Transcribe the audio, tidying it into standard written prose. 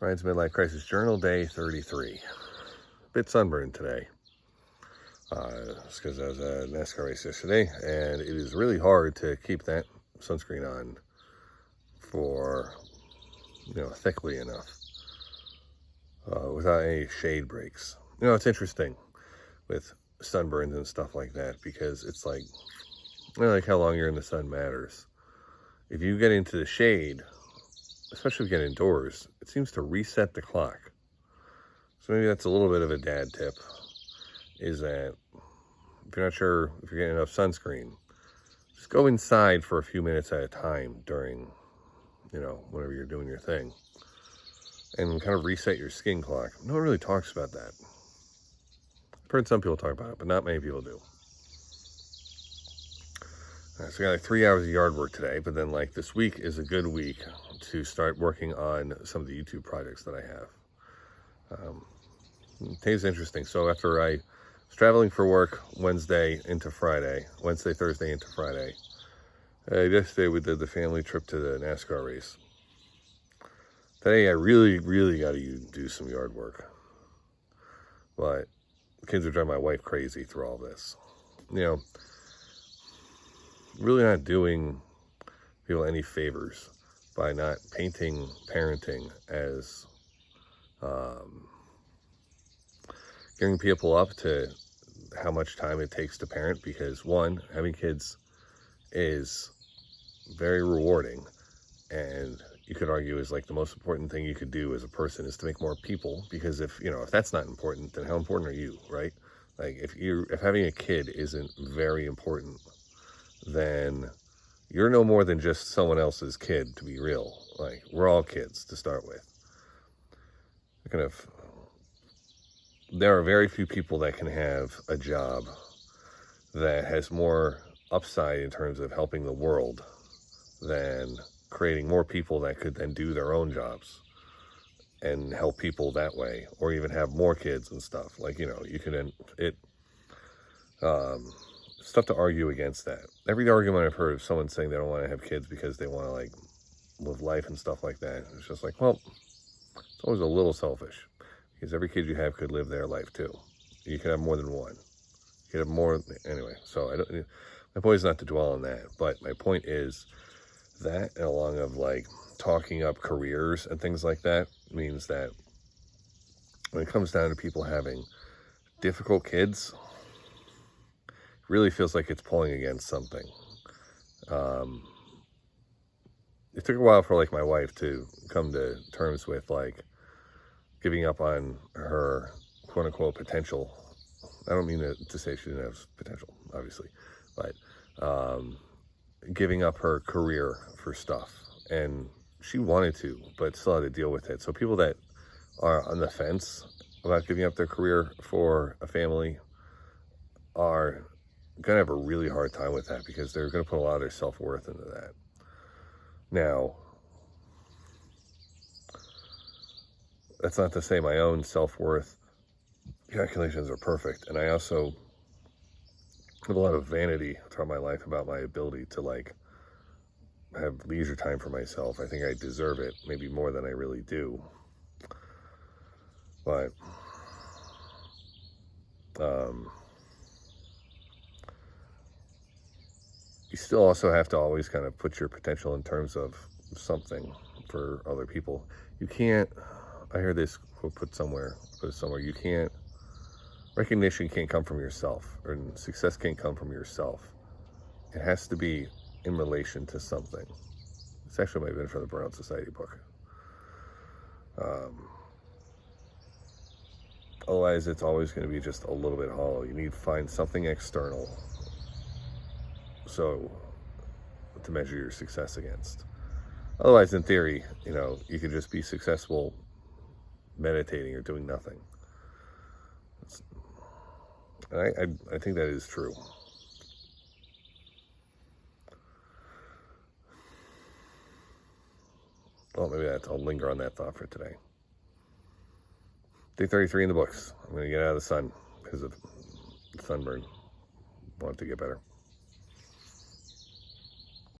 Ryan's Midlife Crisis Journal, day 33. Bit sunburned today. It's because I was at a NASCAR race yesterday, and it is really hard to keep that sunscreen on for, thickly enough without any shade breaks. It's interesting with sunburns and stuff like that because it's like how long you're in the sun matters. If you get into the shade, especially if you get indoors, it seems to reset the clock. So maybe that's a little bit of a dad tip, is that if you're not sure if you're getting enough sunscreen, just go inside for a few minutes at a time during, whenever you're doing your thing, and kind of reset your skin clock. No one really talks about that. I've heard some people talk about it, but not many people do. So I got 3 hours of yard work today, but then this week is a good week to start working on some of the YouTube projects that I have. Today's interesting. So after I was traveling for work Wednesday, Thursday into Friday, yesterday we did the family trip to the NASCAR race. Today I really got to do some yard work, but the kids are driving my wife crazy through all this. Really not doing people any favors by not painting parenting as gearing people up to how much time it takes to parent, because one, having kids is very rewarding, and you could argue is the most important thing you could do as a person is to make more people, because if that's not important, then how important are you, right? If having a kid isn't very important, then you're no more than just someone else's kid, to be real. We're all kids to start with. There are very few people that can have a job that has more upside in terms of helping the world than creating more people that could then do their own jobs and help people that way, or even have more kids and stuff. You can, it's tough to argue against that. Every argument I've heard of someone saying they don't want to have kids because they want to live life and stuff like that, it's just well, it's always a little selfish, because every kid you have could live their life too. You could have more than one. You could have more anyway. So my point is not to dwell on that, but my point is that, and along of talking up careers and things like that, means that when it comes down to people having difficult kids, really feels like it's pulling against something. It took a while for my wife to come to terms with giving up on her quote unquote potential. I don't mean to say she didn't have potential, obviously, but giving up her career for stuff, and she wanted to, but still had to deal with it. So people that are on the fence about giving up their career for a family are going to have a really hard time with that, because they're going to put a lot of their self-worth into that. Now, that's not to say my own self-worth calculations are perfect, and I also have a lot of vanity throughout my life about my ability to have leisure time for myself. I think I deserve it, maybe more than I really do, but you still also have to always kind of put your potential in terms of something for other people. You can't, I hear this quote put it somewhere, you can't, recognition can't come from yourself, or success can't come from yourself. It has to be in relation to something. It's actually might have been from the Burnout Society book. Otherwise, it's always going to be just a little bit hollow. You need to find something external to measure your success against. Otherwise, in theory, you could just be successful meditating or doing nothing. I think that is true. Well, maybe I'll linger on that thought for today. Day 33 in the books. I'm going to get out of the sun because of sunburn. Want it to get better.